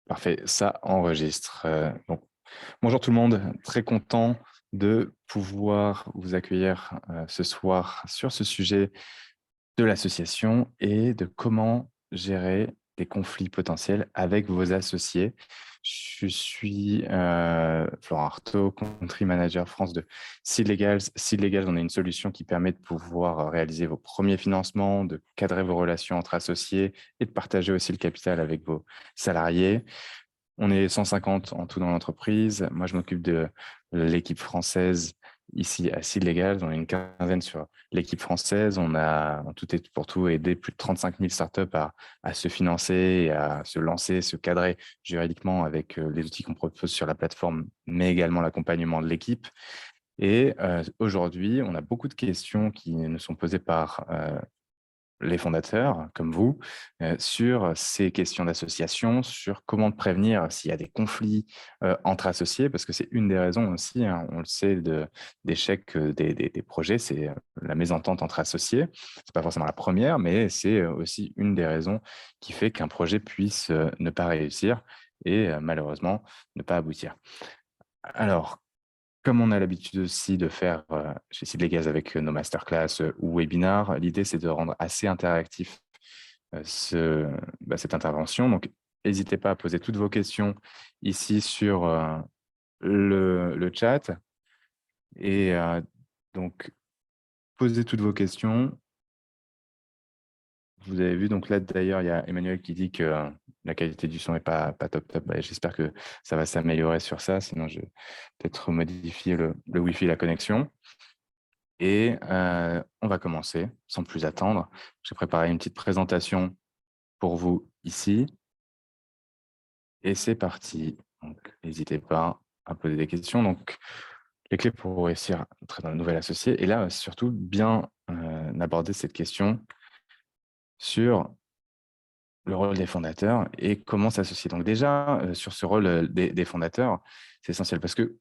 Parfait, ça enregistre. Bonjour tout le monde, très content de pouvoir vous accueillir ce soir sur ce sujet de l'association et de comment gérer des conflits potentiels avec vos associés. Je suis Florent Artaud, Country Manager France de Seed Legals. Seed Legals, on a une solution qui permet de pouvoir réaliser vos premiers financements, de cadrer vos relations entre associés et de partager aussi le capital avec vos salariés. On est 150 en tout dans l'entreprise. Moi, je m'occupe de l'équipe française ici à Seed Legals. On est une quinzaine sur l'équipe française. On a, en tout et pour tout, aidé plus de 35 000 startups à se financer, et à se lancer, se cadrer juridiquement avec les outils qu'on propose sur la plateforme, mais également l'accompagnement de l'équipe. Et aujourd'hui, on a beaucoup de questions qui nous sont posées par les fondateurs, comme vous, sur ces questions d'association, sur comment prévenir s'il y a des conflits entre associés, parce que c'est une des raisons aussi, hein, on le sait, d'échec des projets, c'est la mésentente entre associés. C'est pas forcément la première, mais c'est aussi une des raisons qui fait qu'un projet puisse ne pas réussir et malheureusement ne pas aboutir. Alors, comme on a l'habitude aussi de faire chez Seed Legals avec nos masterclass ou webinars, l'idée c'est de rendre assez interactif cette intervention. Donc, n'hésitez pas à poser toutes vos questions ici sur le chat. Et donc, posez toutes vos questions. Vous avez vu, donc là d'ailleurs, il y a Emmanuel qui dit que la qualité du son n'est pas top top. Bah, j'espère que ça va s'améliorer sur ça, sinon je vais peut-être modifier le Wi-Fi, la connexion. Et on va commencer sans plus attendre. J'ai préparé une petite présentation pour vous ici. Et c'est parti. Donc, n'hésitez pas à poser des questions. Donc, les clés pour réussir à entrer dans le nouvel associé. Et là, surtout, bien aborder cette question sur le rôle des fondateurs et comment s'associer. Donc déjà, sur ce rôle des fondateurs, c'est essentiel parce que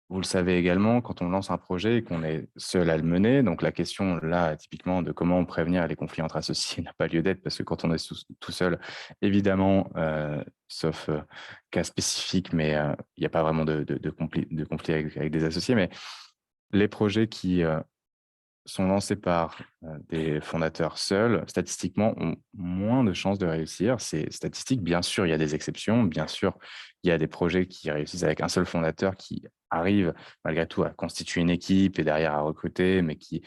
vous le savez également, quand on lance un projet et qu'on est seul à le mener, donc la question là, typiquement, de comment prévenir les conflits entre associés n'a pas lieu d'être parce que quand on est tout seul, évidemment, sauf cas spécifique, mais il n'y a pas vraiment de conflit avec des associés. Mais les projets qui sont lancés par des fondateurs seuls, statistiquement, ont moins de chances de réussir. C'est statistique. Bien sûr, il y a des exceptions. Bien sûr, il y a des projets qui réussissent avec un seul fondateur qui arrive malgré tout à constituer une équipe et derrière à recruter, mais qui,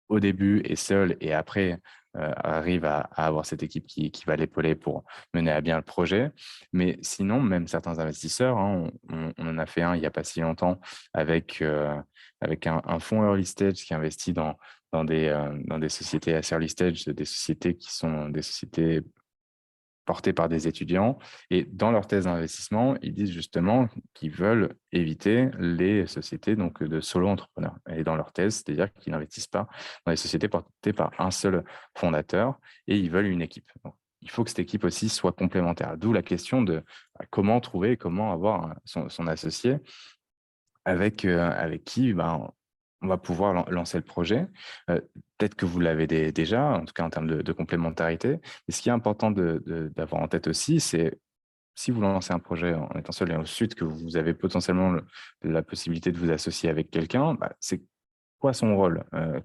au début, est seul et après arrive à avoir cette équipe qui va l'épauler pour mener à bien le projet. Mais sinon, même certains investisseurs, hein, on en a fait un il n'y a pas si longtemps avec un fonds early stage qui investit dans des sociétés assez early stage, des sociétés qui sont des sociétés portés par des étudiants. Et dans leur thèse d'investissement, ils disent justement qu'ils veulent éviter les sociétés donc, de solo-entrepreneurs. Et dans leur thèse, c'est-à-dire qu'ils n'investissent pas dans les sociétés portées par un seul fondateur et ils veulent une équipe. Donc, il faut que cette équipe aussi soit complémentaire. D'où la question de comment trouver, comment avoir son associé avec qui on va pouvoir lancer le projet. Peut-être que vous l'avez déjà, en tout cas en termes de complémentarité. Mais ce qui est important d'avoir en tête aussi, c'est si vous lancez un projet en étant seul et ensuite que vous avez potentiellement la possibilité de vous associer avec quelqu'un, c'est quoi son rôle?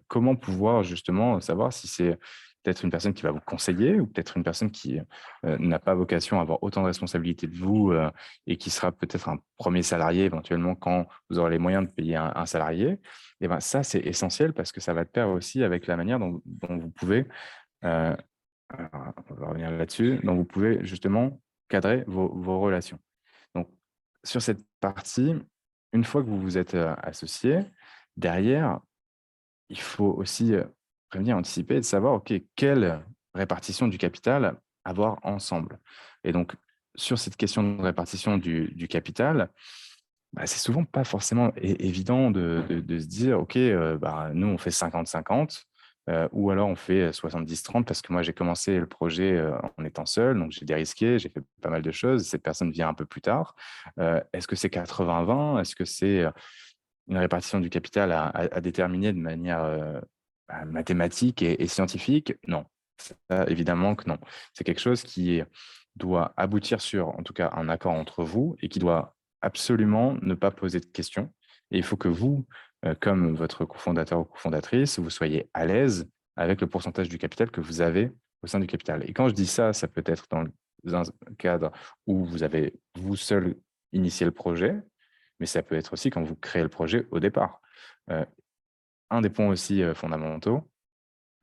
Comment pouvoir justement savoir si c'est peut-être une personne qui va vous conseiller ou peut-être une personne qui n'a pas vocation à avoir autant de responsabilités que vous et qui sera peut-être un premier salarié éventuellement quand vous aurez les moyens de payer un salarié. Et ben ça, c'est essentiel parce que ça va de pair aussi avec la manière dont vous pouvez, euh, alors, on va revenir là-dessus, dont vous pouvez justement cadrer vos relations. Donc, sur cette partie, une fois que vous vous êtes associé, derrière, il faut aussi prévenir, anticiper et de savoir, OK, quelle répartition du capital avoir ensemble. Et donc, sur cette question de répartition du capital, c'est souvent pas forcément évident de se dire, OK, nous, on fait 50-50, ou alors on fait 70-30 parce que moi, j'ai commencé le projet en étant seul, donc j'ai dérisqué, j'ai fait pas mal de choses. Cette personne vient un peu plus tard. Est-ce que c'est 80-20? Est-ce que c'est une répartition du capital à déterminer de manière mathématique et scientifique? Non, ça, évidemment que non. C'est quelque chose qui doit aboutir sur, en tout cas, un accord entre vous et qui doit absolument ne pas poser de questions. Et il faut que vous, comme votre cofondateur ou cofondatrice, vous soyez à l'aise avec le pourcentage du capital que vous avez au sein du capital. Et quand je dis ça, ça peut être dans un cadre où vous avez vous seul initié le projet, mais ça peut être aussi quand vous créez le projet au départ. Un des points aussi fondamentaux,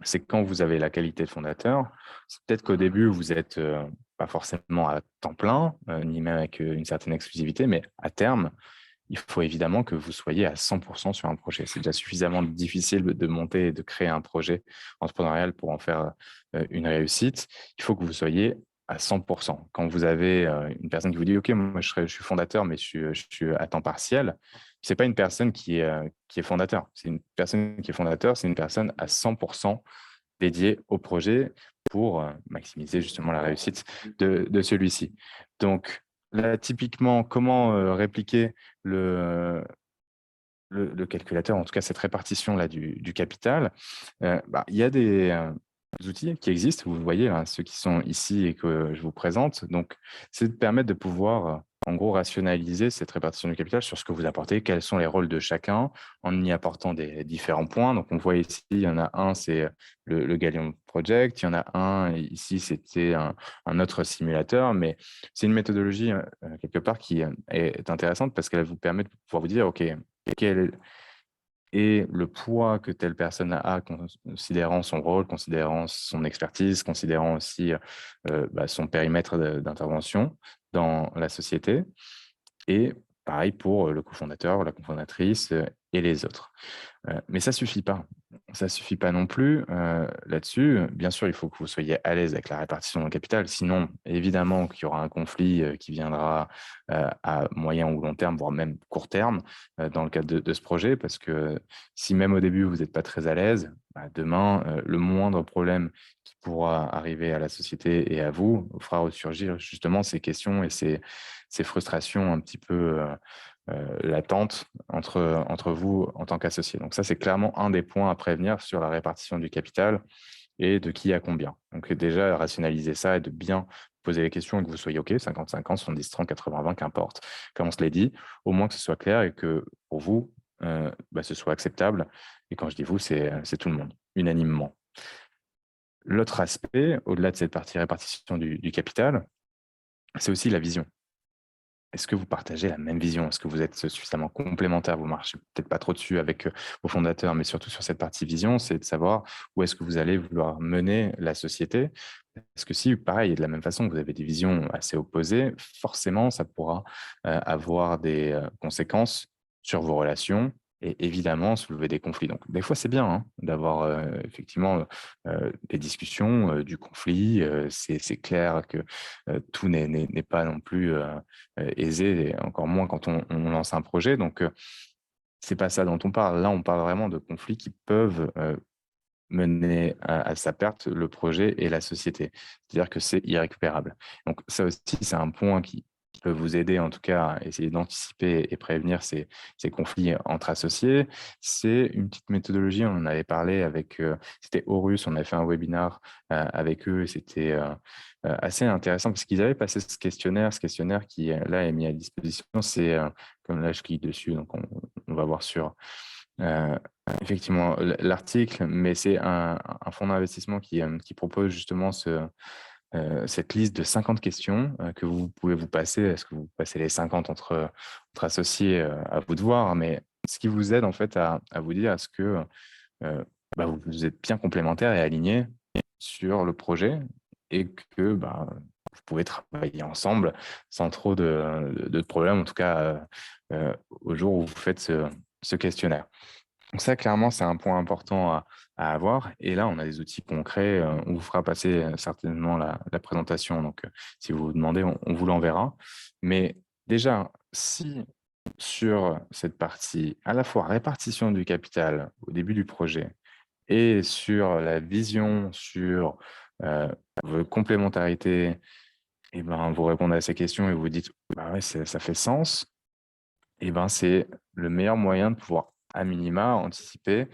c'est que quand vous avez la qualité de fondateur, c'est peut-être qu'au début, vous n'êtes pas forcément à temps plein, ni même avec une certaine exclusivité, mais à terme, il faut évidemment que vous soyez à 100% sur un projet. C'est déjà suffisamment difficile de monter et de créer un projet entrepreneurial pour en faire une réussite. Il faut que vous soyez à 100%. Quand vous avez une personne qui vous dit « Ok, moi je suis fondateur, mais je suis à temps partiel », ce n'est pas une personne qui est fondateur. C'est une personne qui est fondateur, c'est une personne à 100% dédiée au projet pour maximiser justement la réussite de celui-ci. Donc, là, typiquement, comment répliquer le calculateur, en tout cas cette répartition-là du capital? Il y a des outils qui existent, vous voyez, hein, ceux qui sont ici et que je vous présente. Donc, c'est de permettre de pouvoir, en gros, rationaliser cette répartition du capital sur ce que vous apportez, quels sont les rôles de chacun, en y apportant des différents points. Donc, on voit ici, il y en a un, c'est le Gallium Project, il y en a un, ici, c'était un autre simulateur, mais c'est une méthodologie, quelque part, qui est intéressante parce qu'elle vous permet de pouvoir vous dire, OK, quel et le poids que telle personne a, considérant son rôle, considérant son expertise, considérant aussi son périmètre d'intervention dans la société. Et pareil pour le cofondateur, la cofondatrice et les autres. Mais ça suffit pas. Ça suffit pas non plus là-dessus. Bien sûr, il faut que vous soyez à l'aise avec la répartition du capital. Sinon, évidemment qu'il y aura un conflit qui viendra à moyen ou long terme, voire même court terme, dans le cadre de ce projet. Parce que si même au début, vous n'êtes pas très à l'aise, demain, le moindre problème qui pourra arriver à la société et à vous fera ressurgir justement ces questions et ces frustrations un petit peu latente entre vous en tant qu'associé. Donc ça, c'est clairement un des points à prévenir sur la répartition du capital et de qui a combien. Donc déjà, rationaliser ça et de bien poser les questions et que vous soyez OK, 50-50, 70-30, 80-20, qu'importe, comme on se l'est dit, au moins que ce soit clair et que pour vous, ce soit acceptable. Et quand je dis vous, c'est tout le monde, unanimement. L'autre aspect, au-delà de cette partie répartition du capital, c'est aussi la vision. Est-ce que vous partagez la même vision? Est-ce que vous êtes suffisamment complémentaires? Vous marchez peut-être pas trop dessus avec vos fondateurs, mais surtout sur cette partie vision, c'est de savoir où est-ce que vous allez vouloir mener la société. Parce que si, pareil, de la même façon, vous avez des visions assez opposées, forcément, ça pourra avoir des conséquences sur vos relations et évidemment soulever des conflits. Donc, des fois, c'est bien d'avoir effectivement des discussions, du conflit. C'est clair que tout n'est pas non plus aisé, et encore moins quand on lance un projet. Donc, c'est pas ça dont on parle. Là, on parle vraiment de conflits qui peuvent mener à sa perte le projet et la société. C'est-à-dire que c'est irrécupérable. Donc ça aussi, c'est un point qui peut vous aider en tout cas à essayer d'anticiper et prévenir ces conflits entre associés. C'est une petite méthodologie, on en avait parlé avec, c'était Horus, on avait fait un webinar avec eux, et c'était assez intéressant parce qu'ils avaient passé ce questionnaire qui là est mis à disposition, c'est, comme là je clique dessus, donc on va voir sur effectivement l'article, mais c'est un fonds d'investissement qui propose justement cette liste de 50 questions que vous pouvez vous passer. Est-ce que vous passez les 50 entre associés? À vous de voir, mais ce qui vous aide en fait à vous dire est-ce que vous êtes bien complémentaires et alignés sur le projet et que vous pouvez travailler ensemble sans trop de problèmes, en tout cas au jour où vous faites ce questionnaire. Donc ça, clairement, c'est un point important à avoir. Et là, on a des outils concrets. On vous fera passer certainement la présentation. Donc, si vous vous demandez, on vous l'enverra. Mais déjà, si sur cette partie, à la fois répartition du capital au début du projet et sur la vision, sur vos complémentarités, et vous répondez à ces questions et vous dites, bah ouais, ça fait sens, et c'est le meilleur moyen de pouvoir à minima, anticiper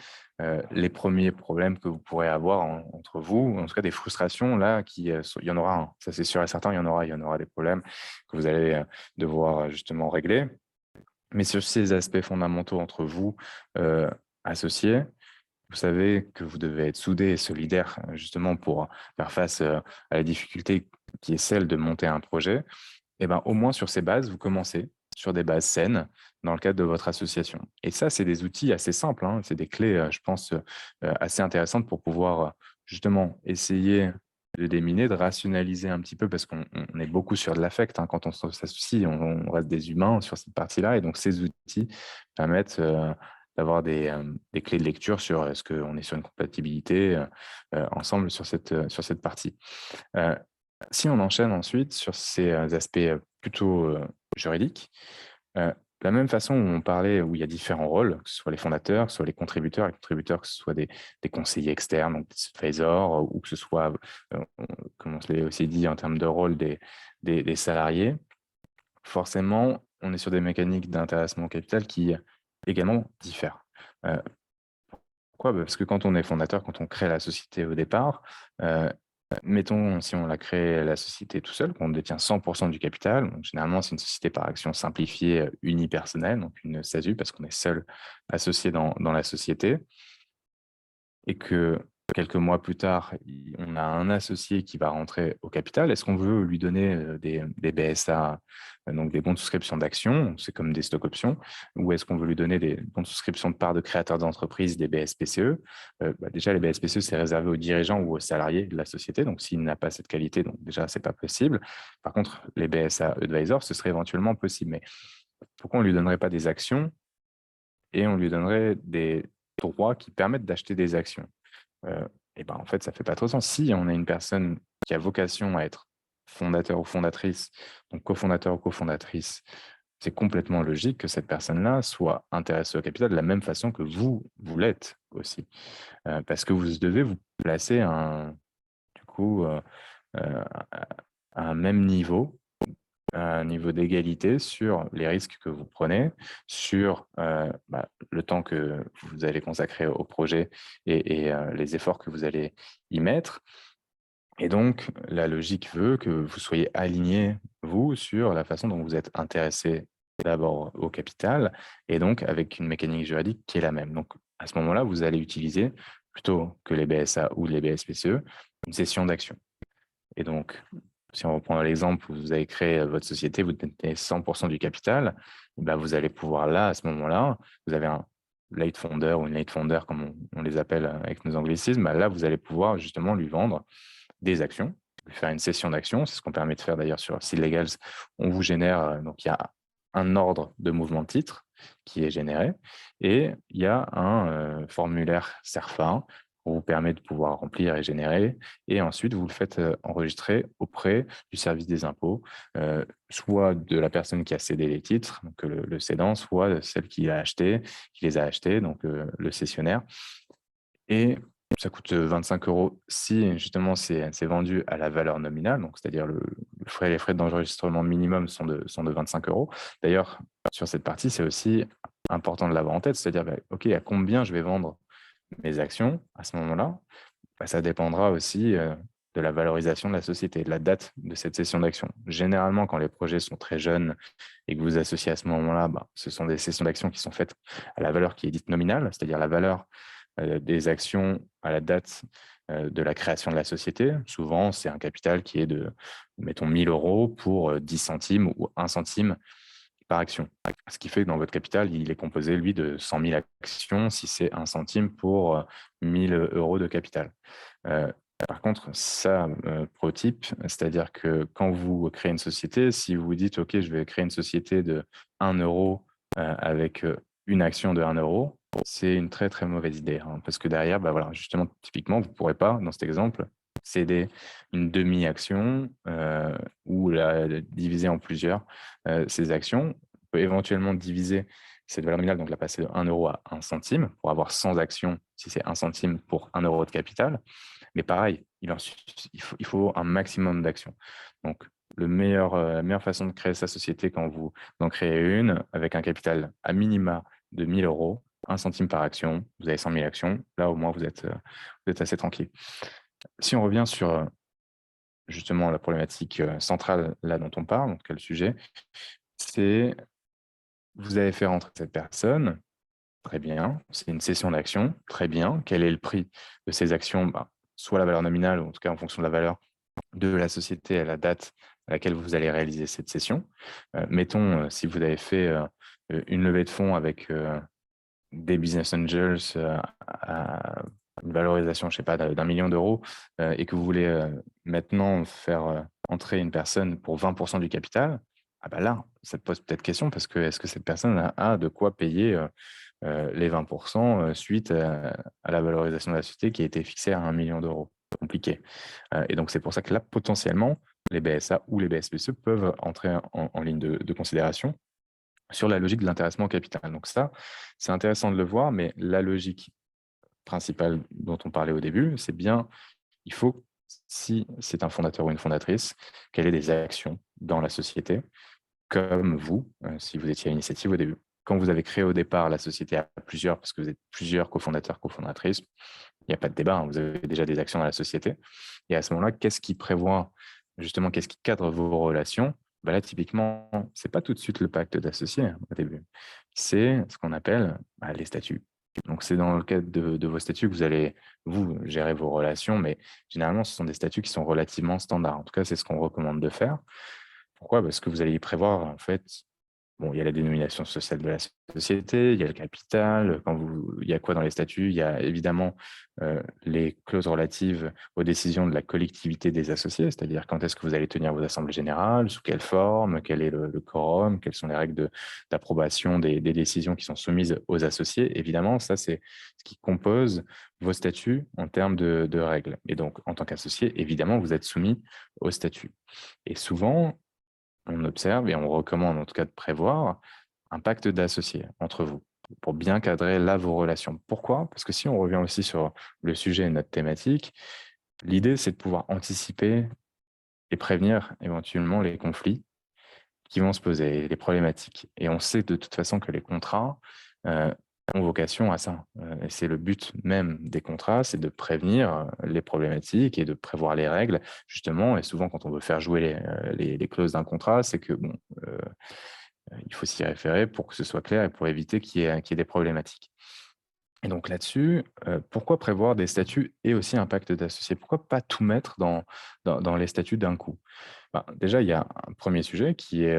les premiers problèmes que vous pourrez avoir entre vous, en tout cas des frustrations là, il y en aura un, ça c'est sûr et certain, il y en aura des problèmes que vous allez devoir justement régler. Mais sur ces aspects fondamentaux entre vous, associés, vous savez que vous devez être soudés et solidaires justement pour faire face à la difficulté qui est celle de monter un projet. Et ben, au moins sur ces bases, vous commencez sur des bases saines dans le cadre de votre association. Et ça, c'est des outils assez simples, hein. C'est des clés, je pense, assez intéressantes pour pouvoir justement essayer de déminer, de rationaliser un petit peu, parce qu'on est beaucoup sur de l'affect, hein. Quand on s'associe, on reste des humains sur cette partie-là. Et donc, ces outils permettent d'avoir des clés de lecture sur est-ce qu'on est sur une compatibilité ensemble sur cette partie. Euh, Si on enchaîne ensuite sur ces aspects plutôt juridiques, de la même façon où on parlait, où il y a différents rôles, que ce soit les fondateurs, que ce soit les contributeurs, que ce soit des conseillers externes, donc des advisors, ou que ce soit, comme on se l'est aussi dit en termes de rôle, des salariés, forcément, on est sur des mécaniques d'intéressement au capital qui également diffèrent. Euh, Pourquoi? Parce que quand on est fondateur, quand on crée la société au départ, mettons, si on a créé la société tout seul, qu'on détient 100% du capital, donc généralement, c'est une société par action simplifiée unipersonnelle, donc une SASU, parce qu'on est seul associé dans la société, et que quelques mois plus tard, on a un associé qui va rentrer au capital. Est-ce qu'on veut lui donner des BSA, donc des bons de souscription d'actions, c'est comme des stock options, ou est-ce qu'on veut lui donner des bons de souscription de parts de créateurs d'entreprise, des BSPCE? Déjà, les BSPCE, c'est réservé aux dirigeants ou aux salariés de la société, donc s'il n'a pas cette qualité, donc déjà, c'est pas possible. Par contre, les BSA advisors, ce serait éventuellement possible. Mais pourquoi on ne lui donnerait pas des actions et on lui donnerait des droits qui permettent d'acheter des actions? Et ben, en fait, ça fait pas trop sens. Si on a une personne qui a vocation à être fondateur ou fondatrice, donc cofondateur ou cofondatrice, c'est complètement logique que cette personne-là soit intéressée au capital de la même façon que vous l'êtes aussi. Parce que vous devez vous placer du coup, à un même niveau, à un niveau d'égalité sur les risques que vous prenez, sur le temps que vous allez consacrer au projet et les efforts que vous allez y mettre. Et donc, la logique veut que vous soyez aligné, vous, sur la façon dont vous êtes intéressé d'abord au capital et donc avec une mécanique juridique qui est la même. Donc, à ce moment-là, vous allez utiliser, plutôt que les BSA ou les BSPCE, une cession d'actions. Et donc, si on reprend l'exemple où vous avez créé votre société, vous détenez 100% du capital, et ben vous allez pouvoir là, à ce moment-là, vous avez un late founder ou une late founder, comme on les appelle avec nos anglicismes, bah là, vous allez pouvoir justement lui vendre des actions, lui faire une cession d'actions. C'est ce qu'on permet de faire d'ailleurs sur Seed Legals. On vous génère, donc il y a un ordre de mouvement de titre qui est généré et il y a un formulaire CERFA pour vous permet de pouvoir remplir et générer. Et ensuite, vous le faites enregistrer auprès du service des impôts, soit de la personne qui a cédé les titres, donc le cédant, soit de celle qui les a achetés, donc le cessionnaire. Et ça coûte 25 € si justement c'est vendu à la valeur nominale, donc c'est-à-dire les frais d'enregistrement minimum sont de 25 €. D'ailleurs, sur cette partie, c'est aussi important de l'avoir en tête, c'est-à-dire, OK, à combien je vais vendre mes actions à ce moment-là? Ça dépendra aussi de la valorisation de la société, de la date de cette cession d'actions. Généralement, quand les projets sont très jeunes et que vous associez à ce moment-là, ce sont des cessions d'actions qui sont faites à la valeur qui est dite nominale, c'est-à-dire la valeur des actions à la date de la création de la société. Souvent, c'est un capital qui est de, mettons, 1 000 € pour 10 centimes ou 1 centime par action. Ce qui fait que dans votre capital, il est composé, lui, de 100 000 actions si c'est 1 centime pour 1 000 € de capital. Par contre, ça, pro type, c'est-à-dire que quand vous créez une société, si vous vous dites, OK, je vais créer une société de 1 euro avec une action de 1 euro, c'est une très, très mauvaise idée, hein, parce que derrière, voilà, justement, typiquement, vous ne pourrez pas, dans cet exemple, céder une demi-action ou la diviser en plusieurs, ces actions. On peut éventuellement diviser cette valeur nominale, donc la passer de 1 euro à 1 centime pour avoir 100 actions si c'est 1 centime pour 1 euro de capital. Mais pareil, il faut un maximum d'actions. Donc, la meilleure façon de créer sa société quand vous en créez une, avec un capital à minima de 1 000 €, 1 centime par action, vous avez 100 000 actions, là au moins vous êtes assez tranquille. Si on revient sur justement la problématique centrale là dont on parle, donc quel sujet, c'est vous avez fait rentrer cette personne, très bien, c'est une cession d'actions, très bien. Quel est le prix de ces actions? Soit la valeur nominale, ou en tout cas en fonction de la valeur de la société à la date à laquelle vous allez réaliser cette cession. Mettons, si vous avez fait une levée de fonds avec des business angels à une valorisation, je sais pas, d'1 million d'euros et que vous voulez maintenant faire entrer une personne pour 20% du capital, là, ça te pose peut-être question parce que est-ce que cette personne a de quoi payer les 20% suite à la valorisation de la société qui a été fixée à 1 million d'euros? Compliqué. Et donc, c'est pour ça que là, potentiellement, les BSA ou les BSPCE peuvent entrer en ligne de considération sur la logique de l'intéressement au capital. Donc ça, c'est intéressant de le voir, mais la logique principale dont on parlait au début, c'est bien, il faut, si c'est un fondateur ou une fondatrice, qu'elle ait des actions dans la société, comme vous, si vous étiez à l'initiative au début. Quand vous avez créé au départ la société à plusieurs, parce que vous êtes plusieurs cofondateurs, cofondatrices, il n'y a pas de débat, hein, vous avez déjà des actions dans la société. Et à ce moment-là, qu'est-ce qui prévoit, justement, qu'est-ce qui cadre vos relations? Là, typiquement, ce n'est pas tout de suite le pacte d'associés au début. C'est ce qu'on appelle les statuts. Donc, c'est dans le cadre de vos statuts que vous allez, vous, gérer vos relations, mais généralement, ce sont des statuts qui sont relativement standards. En tout cas, c'est ce qu'on recommande de faire. Pourquoi? Parce que vous allez y prévoir, en fait, bon, il y a la dénomination sociale de la société, il y a le capital. Il y a quoi dans les statuts? Il y a évidemment les clauses relatives aux décisions de la collectivité des associés, c'est-à-dire quand est-ce que vous allez tenir vos assemblées générales, sous quelle forme, quel est le quorum, quelles sont les règles d'approbation des décisions qui sont soumises aux associés. Évidemment, ça, c'est ce qui compose vos statuts en termes de règles. Et donc, en tant qu'associé, évidemment, vous êtes soumis aux statuts. Et souvent, on observe et on recommande en tout cas de prévoir un pacte d'associés entre vous pour bien cadrer là vos relations. Pourquoi? Parce que si on revient aussi sur le sujet et notre thématique, l'idée c'est de pouvoir anticiper et prévenir éventuellement les conflits qui vont se poser, les problématiques. Et on sait de toute façon que les contrats ont vocation à ça. Et c'est le but même des contrats, c'est de prévenir les problématiques et de prévoir les règles, justement. Et souvent, quand on veut faire jouer les clauses d'un contrat, c'est que bon, il faut s'y référer pour que ce soit clair et pour éviter qu'il y ait des problématiques. Et donc là-dessus, pourquoi prévoir des statuts et aussi un pacte d'associés? Pourquoi pas tout mettre dans les statuts d'un coup? Déjà, il y a un premier sujet qui est,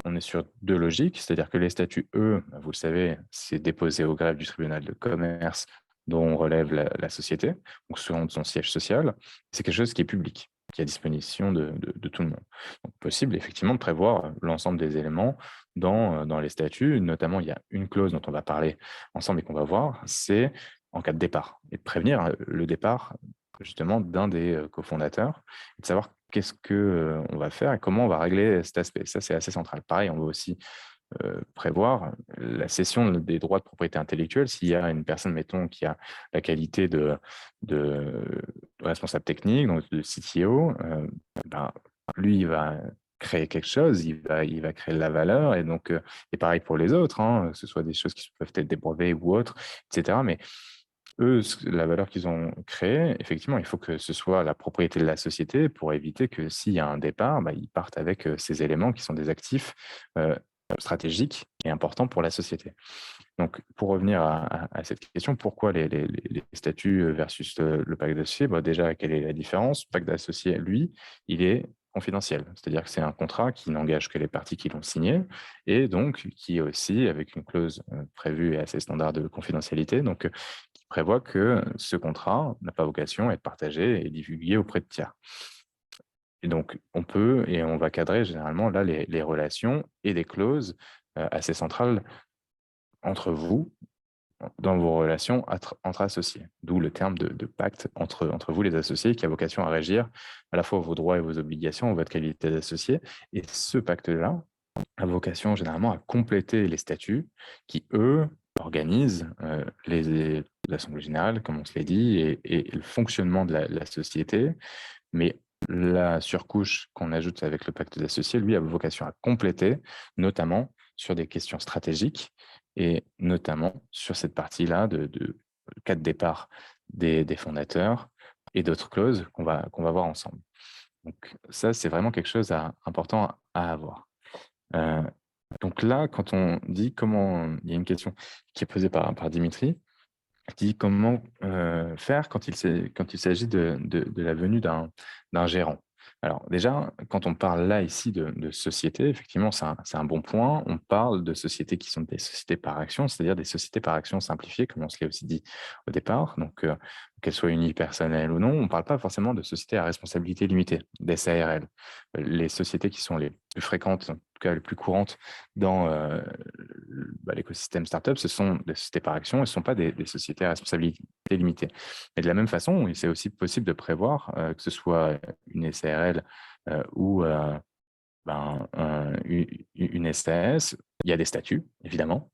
on est sur 2 logiques, c'est-à-dire que les statuts, eux, vous le savez, c'est déposé au greffe du tribunal de commerce dont relève la société, donc selon son siège social. C'est quelque chose qui est public, qui est à disposition de tout le monde. Donc possible effectivement de prévoir l'ensemble des éléments dans les statuts. Notamment, il y a une clause dont on va parler ensemble et qu'on va voir, c'est en cas de départ et de prévenir le départ justement d'un des cofondateurs et de savoir qu'est-ce que on va faire et comment on va régler cet aspect. Ça, c'est assez central. Pareil, on va aussi prévoir la cession des droits de propriété intellectuelle. S'il y a une personne, mettons, qui a la qualité de responsable technique, donc de CTO, lui, il va créer quelque chose, il va créer de la valeur, et donc, et pareil pour les autres, hein, que ce soit des choses qui peuvent être des brevets ou autres, etc. Mais eux, la valeur qu'ils ont créée, effectivement, il faut que ce soit la propriété de la société pour éviter que s'il y a un départ, ils partent avec ces éléments qui sont des actifs stratégiques et importants pour la société. Donc, pour revenir à cette question, pourquoi les statuts versus le pacte d'associés? Déjà, quelle est la différence? Le pacte d'associés, lui, il est confidentiel. C'est-à-dire que c'est un contrat qui n'engage que les parties qui l'ont signé et donc qui est aussi avec une clause prévue et assez standard de confidentialité, donc qui prévoit que ce contrat n'a pas vocation à être partagé et divulgué auprès de tiers. Et donc, on peut et on va cadrer généralement là les relations et des clauses assez centrales entre vous, dans vos relations entre associés. D'où le terme de pacte entre vous, les associés, qui a vocation à régir à la fois vos droits et vos obligations, votre qualité d'associé. Et ce pacte-là a vocation généralement à compléter les statuts qui, eux, organisent les assemblées générales, comme on se l'a dit, et le fonctionnement de la société. Mais la surcouche qu'on ajoute avec le pacte d'associés, lui, a vocation à compléter, notamment sur des questions stratégiques et notamment sur cette partie-là de cas de départ des fondateurs et d'autres clauses qu'on va voir ensemble. Donc ça, c'est vraiment quelque chose important à avoir. Euh, donc là, quand on dit comment, il y a une question qui est posée par Dimitri, qui dit comment faire quand il s'agit de la venue d'un gérant. Alors déjà, quand on parle là ici de société, effectivement, c'est un bon point. On parle de sociétés qui sont des sociétés par action, c'est-à-dire des sociétés par action simplifiées, comme on se l'est aussi dit au départ. Donc, qu'elles soient unipersonnelles ou non, on ne parle pas forcément de sociétés à responsabilité limitée, des SARL. Les sociétés qui sont les plus fréquentes, en tout cas les plus courantes dans l'écosystème startup, ce sont des sociétés par action et ce ne sont pas des sociétés à responsabilité limitée. Et de la même façon, c'est aussi possible de prévoir que ce soit une SARL ou une SAS. Il y a des statuts, évidemment,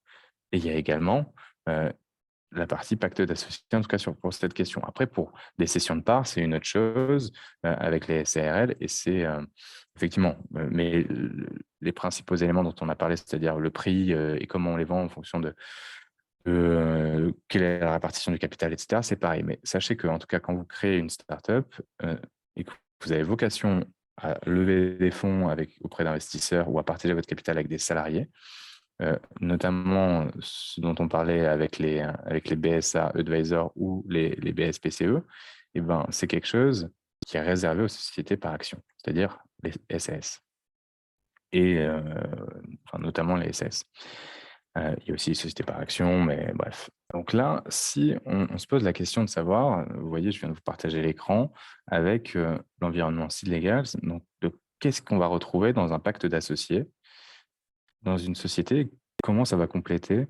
et il y a également la partie pacte d'associés, en tout cas pour cette question. Après, pour des cessions de parts, c'est une autre chose avec les SARL, et c'est effectivement, mais les principaux éléments dont on a parlé, c'est-à-dire le prix et comment on les vend en fonction de quelle est la répartition du capital, etc., c'est pareil. Mais sachez qu'en tout cas, quand vous créez une startup et que vous avez vocation à lever des fonds auprès d'investisseurs ou à partager votre capital avec des salariés, notamment ce dont on parlait avec les BSA Advisor ou les BSPCE, eh ben, c'est quelque chose qui est réservé aux sociétés par action, c'est-à-dire les SAS, et notamment les SAS. Il y a aussi les sociétés par action, mais bref. Donc là, si on se pose la question de savoir, vous voyez, je viens de vous partager l'écran avec l'environnement Seed Legals, donc qu'est-ce qu'on va retrouver dans un pacte d'associés dans une société, comment ça va compléter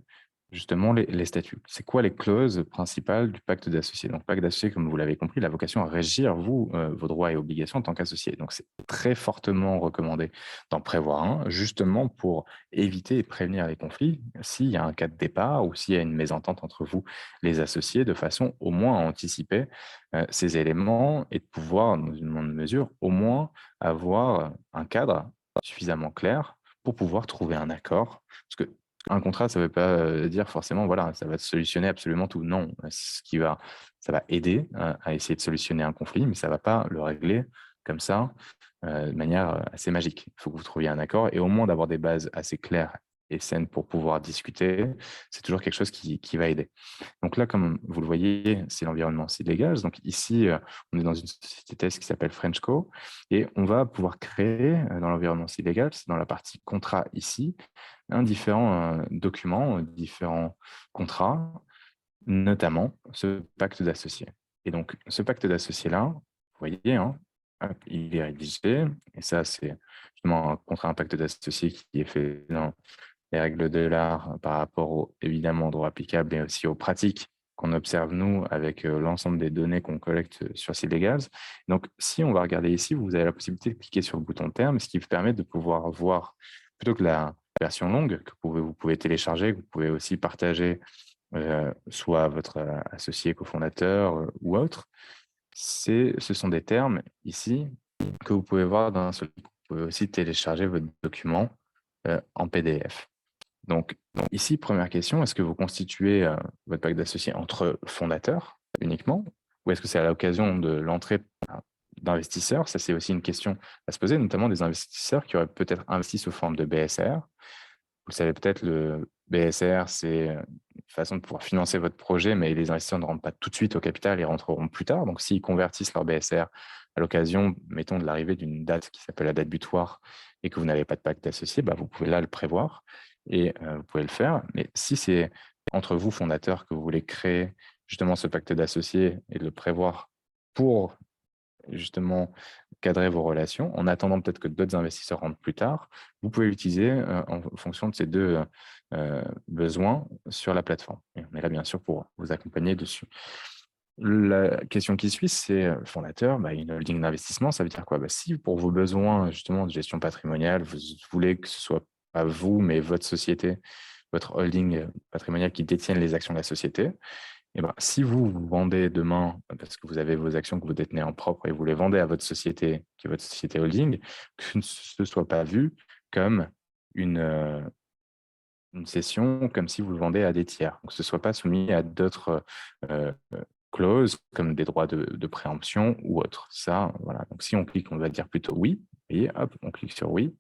justement les statuts? C'est quoi les clauses principales du pacte d'associés? Donc, pacte d'associés, comme vous l'avez compris, la vocation à régir, vos droits et obligations en tant qu'associé. Donc, c'est très fortement recommandé d'en prévoir un, justement pour éviter et prévenir les conflits s'il y a un cas de départ ou s'il y a une mésentente entre vous, les associés, de façon au moins à anticiper ces éléments et de pouvoir, dans une moindre mesure, au moins avoir un cadre suffisamment clair pour pouvoir trouver un accord. Parce qu'un contrat, ça ne veut pas dire forcément, voilà, ça va solutionner absolument tout. Non, ça va aider à essayer de solutionner un conflit, mais ça ne va pas le régler comme ça, de manière assez magique. Il faut que vous trouviez un accord et au moins d'avoir des bases assez claires et saines pour pouvoir discuter, c'est toujours quelque chose qui va aider. Donc là, comme vous le voyez, c'est l'environnement Seed Legals. Donc ici, on est dans une société test qui s'appelle FrenchCo et on va pouvoir créer dans l'environnement Seed Legals, dans la partie contrat ici, différents documents, différents contrats, notamment ce pacte d'associés. Et donc, ce pacte d'associés-là, vous voyez, hein, il est rédigé, et ça, c'est justement un contrat, un pacte d'associés qui est fait dans les règles de l'art par rapport évidemment au droit applicable et aussi aux pratiques qu'on observe, nous, avec l'ensemble des données qu'on collecte sur Seedlegals. Donc, si on va regarder ici, vous avez la possibilité de cliquer sur le bouton terme, ce qui vous permet de pouvoir voir, plutôt que la version longue que vous pouvez télécharger, que vous pouvez aussi partager soit à votre associé, cofondateur ou autre, ce sont des termes ici que vous pouvez voir d'un seul coup. Vous pouvez aussi télécharger votre document en PDF. Donc, ici, première question, est-ce que vous constituez votre pacte d'associés entre fondateurs uniquement, ou est-ce que c'est à l'occasion de l'entrée d'investisseurs? Ça, c'est aussi une question à se poser, notamment des investisseurs qui auraient peut-être investi sous forme de BSR. Vous le savez peut-être, le BSR, c'est une façon de pouvoir financer votre projet, mais les investisseurs ne rentrent pas tout de suite au capital, ils rentreront plus tard. Donc, s'ils convertissent leur BSR à l'occasion, mettons, de l'arrivée d'une date qui s'appelle la date butoir et que vous n'avez pas de pacte associé, bah, vous pouvez là le prévoir et vous pouvez le faire. Mais si c'est entre vous, fondateurs, que vous voulez créer justement ce pacte d'associés et le prévoir pour justement cadrer vos relations, en attendant peut-être que d'autres investisseurs rentrent plus tard, vous pouvez l'utiliser en fonction de ces deux besoins sur la plateforme. Et on est là, bien sûr, pour vous accompagner dessus. La question qui suit, c'est fondateur, une holding d'investissement, ça veut dire quoi? Si pour vos besoins justement de gestion patrimoniale, vous voulez que ce soit pas vous, mais votre société, votre holding patrimoniale qui détienne les actions de la société, eh ben, si vous vendez demain, parce que vous avez vos actions que vous détenez en propre et vous les vendez à votre société, qui est votre société holding, que ce ne soit pas vu comme une une cession comme si vous le vendez à des tiers. Donc, ce ne soit pas soumis à d'autres clauses comme des droits de préemption ou autres. Ça, voilà. Donc, si on clique, on va dire plutôt oui. Et hop, on clique sur oui.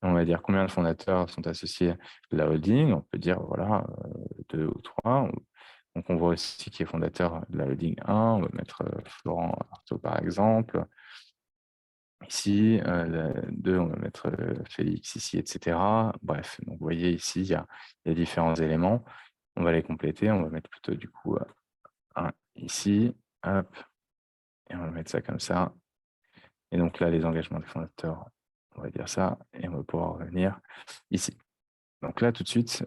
On va dire combien de fondateurs sont associés à la holding. On peut dire, voilà, 2 ou 3. Donc, on voit aussi qui est fondateur de la holding 1. On va mettre Florent Artaud, par exemple. Ici, 2, on va mettre Félix ici, etc. Bref, donc vous voyez ici, il y a différents éléments. On va les compléter. On va mettre plutôt du coup 1 ici. Hop, et on va mettre ça comme ça. Et donc là, les engagements des fondateurs, on va dire ça. Et on va pouvoir revenir ici. Donc là, tout de suite,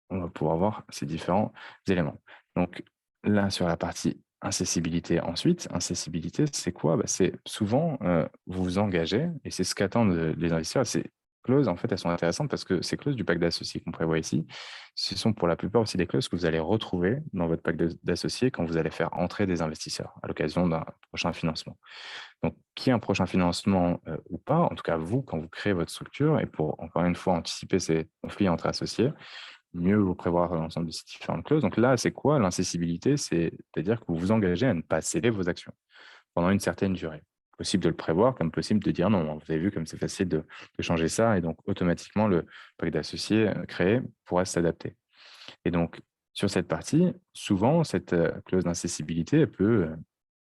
on va pouvoir voir ces différents éléments. Donc là, sur la partie incessibilité ensuite, incessibilité, c'est quoi? C'est souvent, vous vous engagez, et c'est ce qu'attendent les investisseurs. Ces clauses, en fait, elles sont intéressantes parce que ces clauses du pacte d'associés qu'on prévoit ici, ce sont pour la plupart aussi des clauses que vous allez retrouver dans votre pacte d'associés quand vous allez faire entrer des investisseurs à l'occasion d'un prochain financement. Donc, qu'il y ait un prochain financement ou pas, en tout cas, vous, quand vous créez votre structure, et pour, encore une fois, anticiper ces conflits entre associés, mieux vous prévoir l'ensemble de ces différentes clauses. Donc là, c'est quoi l'incessibilité? C'est-à-dire que vous vous engagez à ne pas céder vos actions pendant une certaine durée. Possible de le prévoir, comme possible de dire non. Vous avez vu comme c'est facile de changer ça, et donc automatiquement, le pacte d'associés créé pourra s'adapter. Et donc, sur cette partie, souvent, cette clause d'incessibilité peut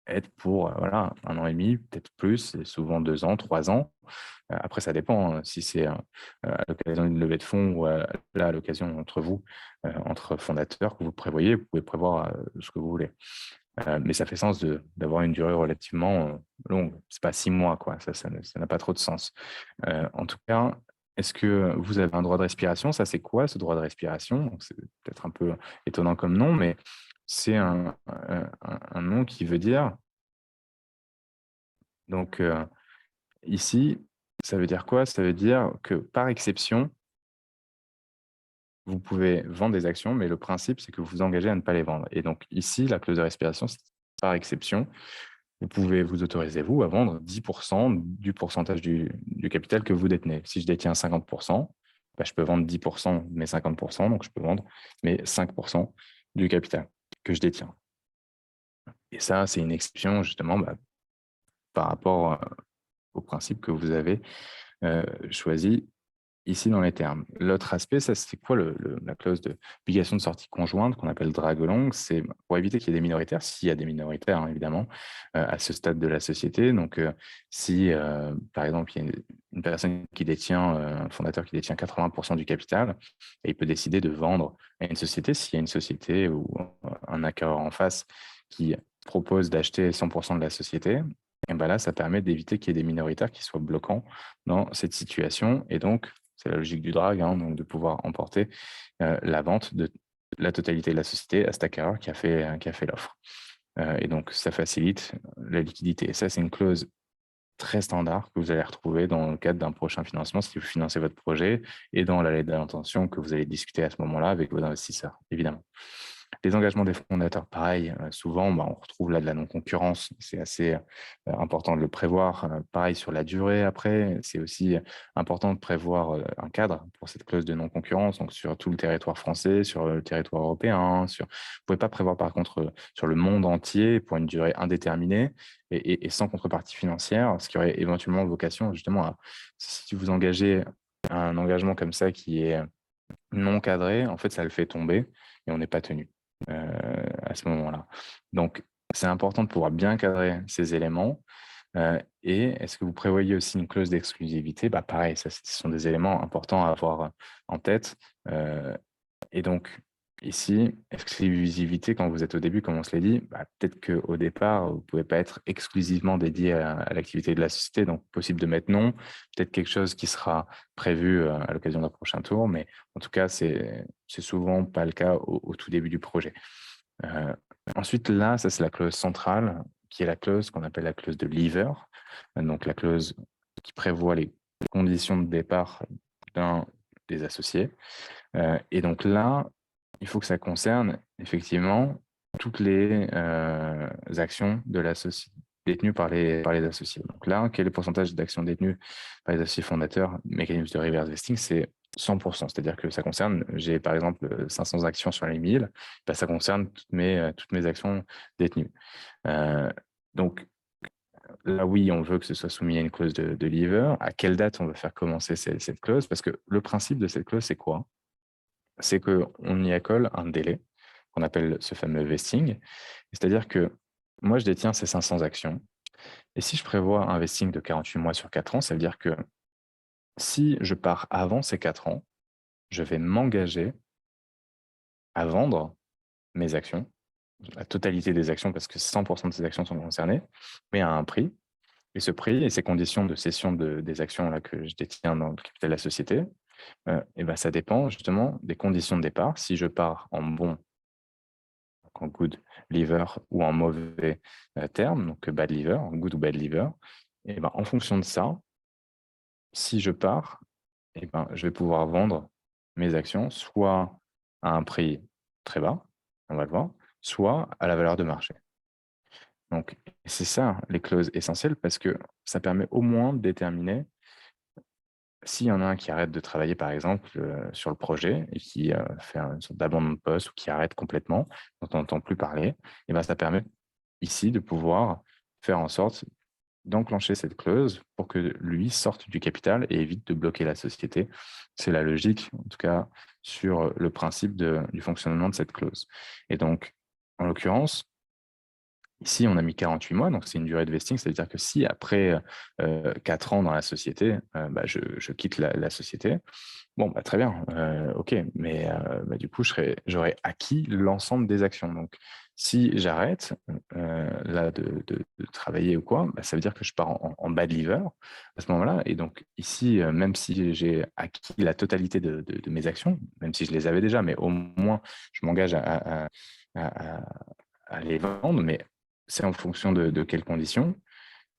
être pour voilà, 1 an et demi, peut-être plus, et souvent 2 ans, 3 ans. Après, ça dépend si c'est à l'occasion d'une levée de fonds ou là, à l'occasion entre vous, entre fondateurs que vous prévoyez, vous pouvez prévoir ce que vous voulez. Mais ça fait sens d'avoir une durée relativement longue. Ce n'est pas 6 mois, quoi. Ça n'a pas trop de sens. En tout cas, est-ce que vous avez un droit de respiration? Ça, c'est quoi ce droit de respiration? C'est peut-être un peu étonnant comme nom, mais c'est un nom qui veut dire, donc ici, ça veut dire quoi? Ça veut dire que par exception, vous pouvez vendre des actions, mais le principe, c'est que vous vous engagez à ne pas les vendre. Et donc ici, la clause de respiration, c'est par exception. Vous pouvez vous autoriser, vous, à vendre 10% du pourcentage du capital que vous détenez. Si je détiens 50%, je peux vendre 10% de mes 50%, donc je peux vendre mes 5% du capital que je détiens. Et ça, c'est une exception, justement, par rapport au principe que vous avez choisi ici dans les termes. L'autre aspect, ça, c'est quoi la clause d'obligation de sortie conjointe qu'on appelle drag along? C'est pour éviter qu'il y ait des minoritaires, s'il y a des minoritaires, hein, évidemment, à ce stade de la société. Donc, si, par exemple, il y a une personne qui détient, un fondateur qui détient 80% du capital, et il peut décider de vendre à une société, s'il y a une société ou un acquéreur en face qui propose d'acheter 100% de la société, et ben là, ça permet d'éviter qu'il y ait des minoritaires qui soient bloquants dans cette situation. Et donc, c'est la logique du drag, hein, donc de pouvoir emporter la vente de la totalité de la société à cet acquéreur qui a fait l'offre. Et donc, ça facilite la liquidité. Et ça, c'est une clause très standard que vous allez retrouver dans le cadre d'un prochain financement si vous financez votre projet et dans la lettre d'intention que vous allez discuter à ce moment-là avec vos investisseurs, évidemment. Les engagements des fondateurs, pareil, souvent, on retrouve là de la non-concurrence. C'est assez important de le prévoir. Pareil sur la durée après, c'est aussi important de prévoir un cadre pour cette clause de non-concurrence, donc sur tout le territoire français, sur le territoire européen. Vous ne pouvez pas prévoir par contre sur le monde entier pour une durée indéterminée et sans contrepartie financière, ce qui aurait éventuellement vocation justement à, si vous engagez un engagement comme ça qui est non cadré, en fait, ça le fait tomber et on n'est pas tenu à ce moment-là. Donc, c'est important de pouvoir bien cadrer ces éléments. Et est-ce que vous prévoyez aussi une clause d'exclusivité? Pareil, ça, ce sont des éléments importants à avoir en tête. Et donc, ici, exclusivité, quand vous êtes au début, comme on se l'a dit, peut-être qu'au départ, vous ne pouvez pas être exclusivement dédié à l'activité de la société, donc possible de mettre non, peut-être quelque chose qui sera prévu à l'occasion d'un prochain tour, mais en tout cas, c'est souvent pas le cas au tout début du projet. Ensuite, là, ça c'est la clause centrale, qui est la clause qu'on appelle la clause de leaver, donc la clause qui prévoit les conditions de départ d'un des associés. Et donc là, il faut que ça concerne effectivement toutes les actions de la société détenues par les associés. Donc là, quel est le pourcentage d'actions détenues par les associés fondateurs? Mécanisme de reverse vesting, c'est 100%. C'est-à-dire que ça concerne, j'ai par exemple 500 actions sur les 1000, bah, ça concerne toutes mes actions détenues. Donc là, oui, on veut que ce soit soumis à une clause de leaver. À quelle date on veut faire commencer cette clause? Parce que le principe de cette clause, c'est quoi? C'est qu'on y accole un délai qu'on appelle ce fameux vesting. C'est-à-dire que moi, je détiens ces 500 actions. Et si je prévois un vesting de 48 mois sur 4 ans, ça veut dire que si je pars avant ces 4 ans, je vais m'engager à vendre mes actions, la totalité des actions, parce que 100% de ces actions sont concernées, mais à un prix. Et ce prix et ces conditions de cession des actions là, que je détiens dans le capital de la société, et ben, ça dépend justement des conditions de départ. Si je pars en bon, en good lever ou en mauvais terme, donc bad lever, en good ou bad lever, et ben, en fonction de ça, si je pars, et ben, je vais pouvoir vendre mes actions soit à un prix très bas, on va le voir, soit à la valeur de marché. Donc, c'est ça les clauses essentielles parce que ça permet au moins de déterminer s'il y en a un qui arrête de travailler, par exemple, sur le projet et qui fait une sorte d'abandon de poste ou qui arrête complètement, dont on n'entend plus parler, et ben, ça permet ici de pouvoir faire en sorte d'enclencher cette clause pour que lui sorte du capital et évite de bloquer la société. C'est la logique, en tout cas, sur le principe du fonctionnement de cette clause. Et donc, en l'occurrence, ici, on a mis 48 mois, donc c'est une durée de vesting, c'est-à-dire que si après 4 ans dans la société, bah, je quitte la société, bon, bah, très bien, ok, mais bah, du coup, j'aurais acquis l'ensemble des actions. Donc, si j'arrête là de travailler ou quoi, bah, ça veut dire que je pars en bad lever à ce moment-là. Et donc, ici, même si j'ai acquis la totalité de mes actions, même si je les avais déjà, mais au moins, je m'engage à- à les vendre, mais c'est en fonction de quelles conditions.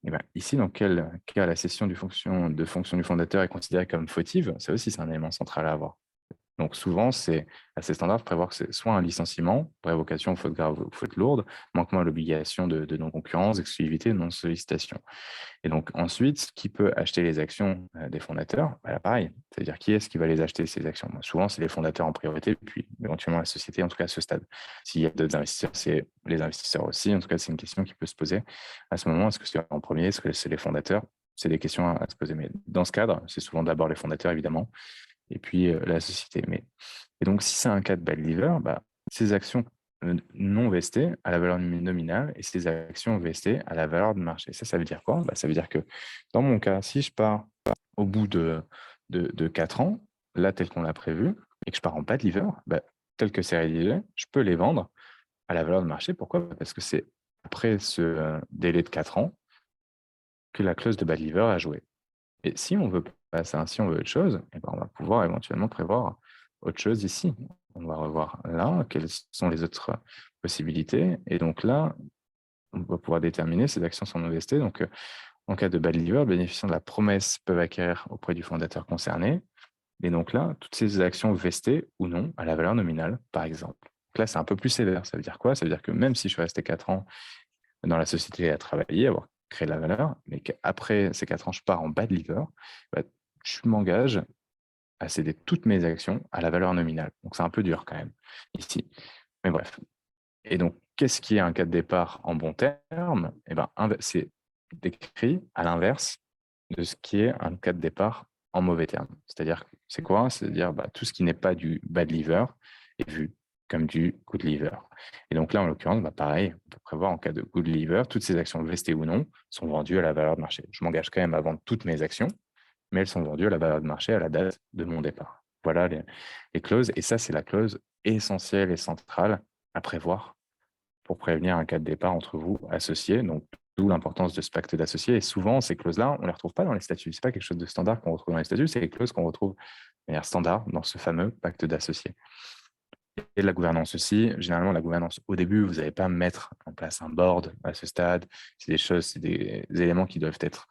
Et ben, ici, dans quel cas la cession de fonction du fondateur est considérée comme fautive, ça aussi, c'est un élément central à avoir. Donc souvent, c'est assez standard de prévoir que c'est soit un licenciement, révocation, faute grave ou faute lourde, manquement à l'obligation de non-concurrence, exclusivité, non-sollicitation. Et donc ensuite, qui peut acheter les actions des fondateurs? Bah, là, pareil, c'est-à-dire qui est-ce qui va les acheter, ces actions? Souvent, c'est les fondateurs en priorité, puis éventuellement la société, en tout cas à ce stade. S'il y a d'autres investisseurs, c'est les investisseurs aussi. En tout cas, c'est une question qui peut se poser à ce moment. Est-ce que c'est en premier? Est-ce que c'est les fondateurs? C'est des questions à se poser. Mais dans ce cadre, c'est souvent d'abord les fondateurs, évidemment, et puis la société. Et donc, si c'est un cas de bad lever, bah, ces actions non vestées à la valeur nominale et ces actions vestées à la valeur de marché. Ça veut dire quoi? Bah, ça veut dire que dans mon cas, si je pars au bout de 4 ans, là, tel qu'on l'a prévu, et que je pars en bad lever, bah, tel que c'est rédigé, je peux les vendre à la valeur de marché. Pourquoi? Parce que c'est après ce délai de 4 ans que la clause de bad lever a joué. Et si on veut passer ainsi, on veut autre chose, eh ben, on va pouvoir éventuellement prévoir autre chose ici. On va revoir là quelles sont les autres possibilités. Et donc là, on va pouvoir déterminer ces actions sont non vestées. Donc, en cas de bad lever, le bénéficiant de la promesse peuvent acquérir auprès du fondateur concerné. Et donc là, toutes ces actions vestées ou non à la valeur nominale, par exemple. Donc là, c'est un peu plus sévère. Ça veut dire quoi? Ça veut dire que même si je suis resté 4 ans dans la société à travailler, avoir créé de la valeur, mais qu'après ces 4 ans, je pars en bad lever, bah, je m'engage à céder toutes mes actions à la valeur nominale. Donc, c'est un peu dur quand même ici. Mais bref. Et donc, qu'est-ce qui est un cas de départ en bon terme? Eh ben, c'est décrit à l'inverse de ce qui est un cas de départ en mauvais terme. C'est-à-dire, c'est quoi? C'est-à-dire tout ce qui n'est pas du bad lever est vu comme du good lever. Et donc là, en l'occurrence, pareil, on peut prévoir en cas de good lever, toutes ces actions vestées ou non sont vendues à la valeur de marché. Je m'engage quand même à vendre toutes mes actions, mais elles sont vendues à la valeur de marché à la date de mon départ. Voilà les clauses. Et ça, c'est la clause essentielle et centrale à prévoir pour prévenir un cas de départ entre vous associés. Donc, d'où l'importance de ce pacte d'associés. Et souvent, ces clauses-là, on ne les retrouve pas dans les statuts. Ce n'est pas quelque chose de standard qu'on retrouve dans les statuts, c'est les clauses qu'on retrouve de manière standard dans ce fameux pacte d'associés. Et la gouvernance aussi. Généralement, la gouvernance, au début, vous n'allez pas mettre en place un board à ce stade. C'est des choses, c'est des éléments qui doivent être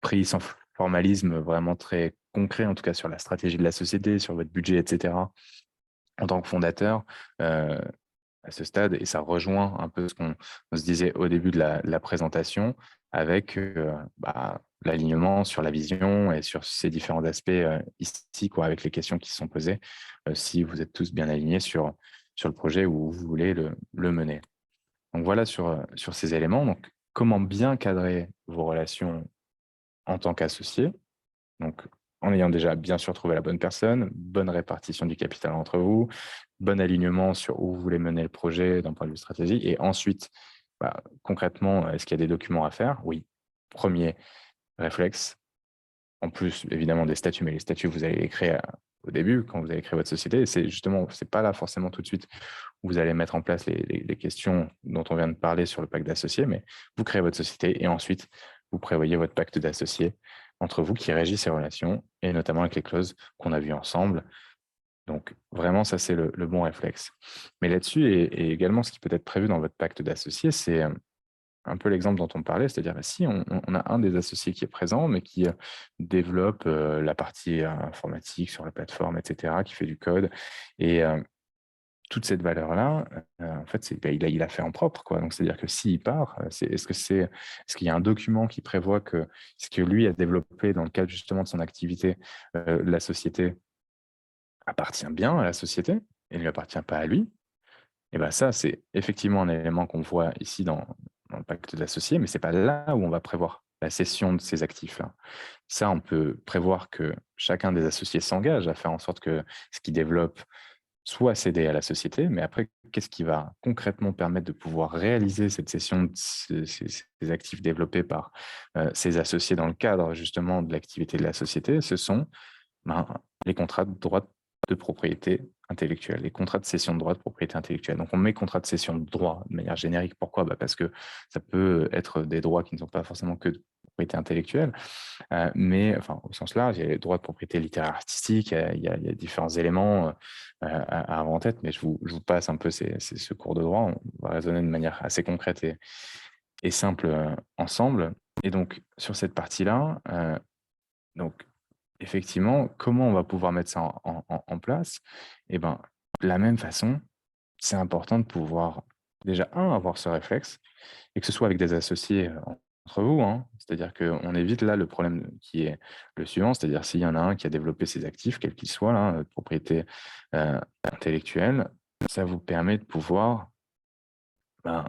pris sans formalisme vraiment très concret, en tout cas sur la stratégie de la société, sur votre budget, etc. En tant que fondateur, à ce stade, et ça rejoint un peu ce qu'on se disait au début de la présentation, avec l'alignement sur la vision et sur ces différents aspects ici, quoi, avec les questions qui se sont posées, si vous êtes tous bien alignés sur le projet où vous voulez le mener. Donc voilà sur ces éléments. Donc, comment bien cadrer vos relations en tant qu'associé. Donc, en ayant déjà bien sûr trouvé la bonne personne, bonne répartition du capital entre vous, bon alignement sur où vous voulez mener le projet d'un point de vue stratégique. Et ensuite, concrètement, est-ce qu'il y a des documents à faire? Oui. Premier réflexe, en plus évidemment des statuts, mais les statuts, vous allez les créer au début, quand vous allez créer votre société. Et c'est justement, c'est pas là forcément tout de suite où vous allez mettre en place les questions dont on vient de parler sur le pacte d'associés, mais vous créez votre société et ensuite, vous prévoyez votre pacte d'associés entre vous qui régit ces relations, et notamment avec les clauses qu'on a vues ensemble. Donc, vraiment, ça, c'est le bon réflexe. Mais là-dessus, et également, ce qui peut être prévu dans votre pacte d'associés, c'est un peu l'exemple dont on parlait, c'est-à-dire si on a un des associés qui est présent, mais qui développe la partie informatique sur la plateforme, etc., qui fait du code, et toute cette valeur-là, en fait, il a fait en propre, quoi. Donc, c'est-à-dire que s'il part, est-ce qu'il y a un document qui prévoit que ce que lui a développé dans le cadre justement de son activité, la société appartient bien à la société et ne lui appartient pas à lui? Et ben ça, c'est effectivement un élément qu'on voit ici dans le pacte d'associés, mais c'est pas là où on va prévoir la cession de ces actifs-là. Ça, on peut prévoir que chacun des associés s'engage à faire en sorte que ce qu'il développe soit céder à la société, mais après, qu'est-ce qui va concrètement permettre de pouvoir réaliser cette cession de ces actifs développés par ces associés dans le cadre justement de l'activité de la société? Ce sont ben, les contrats de droit de propriété intellectuelle, les contrats de cession de droit de propriété intellectuelle. Donc, on met contrat de cession de droit de manière générique. Pourquoi? Parce que ça peut être des droits qui ne sont pas forcément que de propriété intellectuelle, mais enfin, au sens large, il y a les droits de propriété littéraire artistique, il y a différents éléments à avoir en tête, mais je vous passe un peu ce cours de droit. On va raisonner de manière assez concrète et simple ensemble. Et donc, sur cette partie-là, donc, effectivement, comment on va pouvoir mettre ça en place? Eh ben, de la même façon, c'est important de pouvoir déjà, avoir ce réflexe, et que ce soit avec des associés entre vous, hein. C'est-à-dire qu'on évite là le problème qui est le suivant, c'est-à-dire s'il y en a un qui a développé ses actifs, quels qu'ils soient, là, de propriété intellectuelle, ça vous permet de pouvoir ben,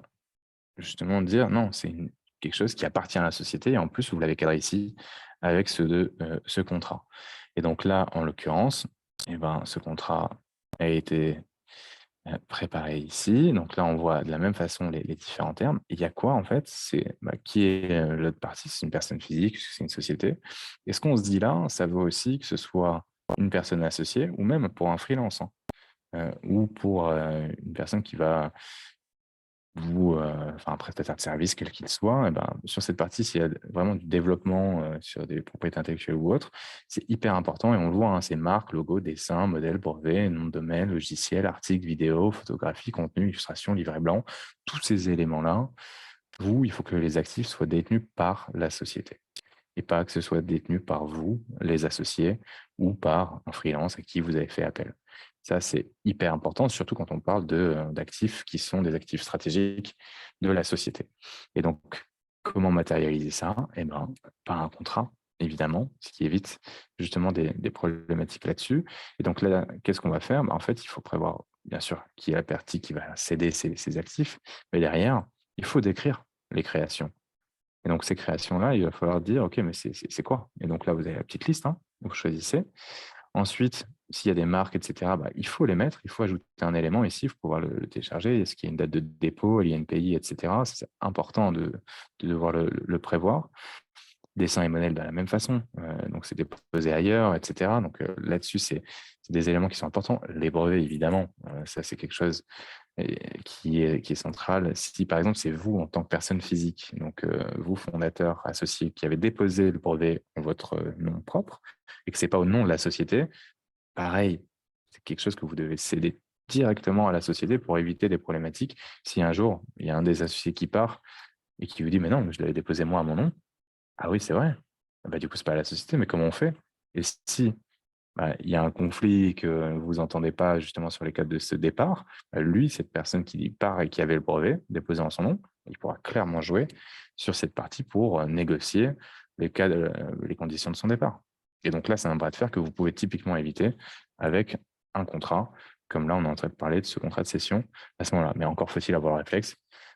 justement dire non, c'est quelque chose qui appartient à la société, et en plus, vous l'avez cadré ici avec ce contrat. Et donc là, en l'occurrence, eh ben, ce contrat a été préparé ici. Donc là, on voit de la même façon les différents termes. Il y a quoi en fait? C'est qui est l'autre partie? C'est une personne physique, c'est une société. Et ce qu'on se dit là, ça vaut aussi que ce soit une personne associée ou même pour un freelance, hein, ou pour une personne qui va ou enfin un prestataire de service quel qu'il soit, et ben, sur cette partie, s'il y a vraiment du développement sur des propriétés intellectuelles ou autres, c'est hyper important, et on le voit, hein, c'est marque, logo, dessin, modèle, brevet, nom de domaine, logiciel, article, vidéo, photographie, contenu, illustration, livret blanc. Tous ces éléments-là, il faut que les actifs soient détenus par la société et pas que ce soit détenu par vous, les associés, ou par un freelance à qui vous avez fait appel. Ça, c'est hyper important, surtout quand on parle d'actifs qui sont des actifs stratégiques de la société. Et donc, comment matérialiser ça? Eh ben, par un contrat, évidemment, ce qui évite justement des problématiques là-dessus. Et donc là, qu'est-ce qu'on va faire? En fait, il faut prévoir, bien sûr, qui est la partie qui va céder ses actifs, mais derrière, il faut décrire les créations. Et donc, ces créations-là, il va falloir dire, OK, mais c'est quoi? Et donc là, vous avez la petite liste, hein, vous choisissez. Ensuite, s'il y a des marques, etc., il faut les mettre, il faut ajouter un élément ici, il faut pouvoir le télécharger. Est-ce qu'il y a une date de dépôt, l'INPI, etc. C'est important de devoir le prévoir. Dessin et modèle de la même façon, donc c'est déposé ailleurs, etc. Donc là-dessus, c'est des éléments qui sont importants. Les brevets, évidemment, ça c'est quelque chose qui est central. Si par exemple, c'est vous en tant que personne physique, donc vous, fondateur, associé, qui avez déposé le brevet en votre nom propre, et que ce n'est pas au nom de la société, pareil, c'est quelque chose que vous devez céder directement à la société pour éviter des problématiques. Si un jour, il y a un des associés qui part et qui vous dit « mais non, je l'avais déposé moi à mon nom », ah oui, c'est vrai. Du coup, c'est pas à la société, mais comment on fait? Et si il y a un conflit que vous n'entendez pas justement sur les cas de ce départ, lui, cette personne qui part et qui avait le brevet déposé en son nom, il pourra clairement jouer sur cette partie pour négocier les conditions de son départ. Et donc là, c'est un bras de fer que vous pouvez typiquement éviter avec un contrat, comme là, on est en train de parler de ce contrat de cession à ce moment-là. Mais encore faut-il avoir le réflexe,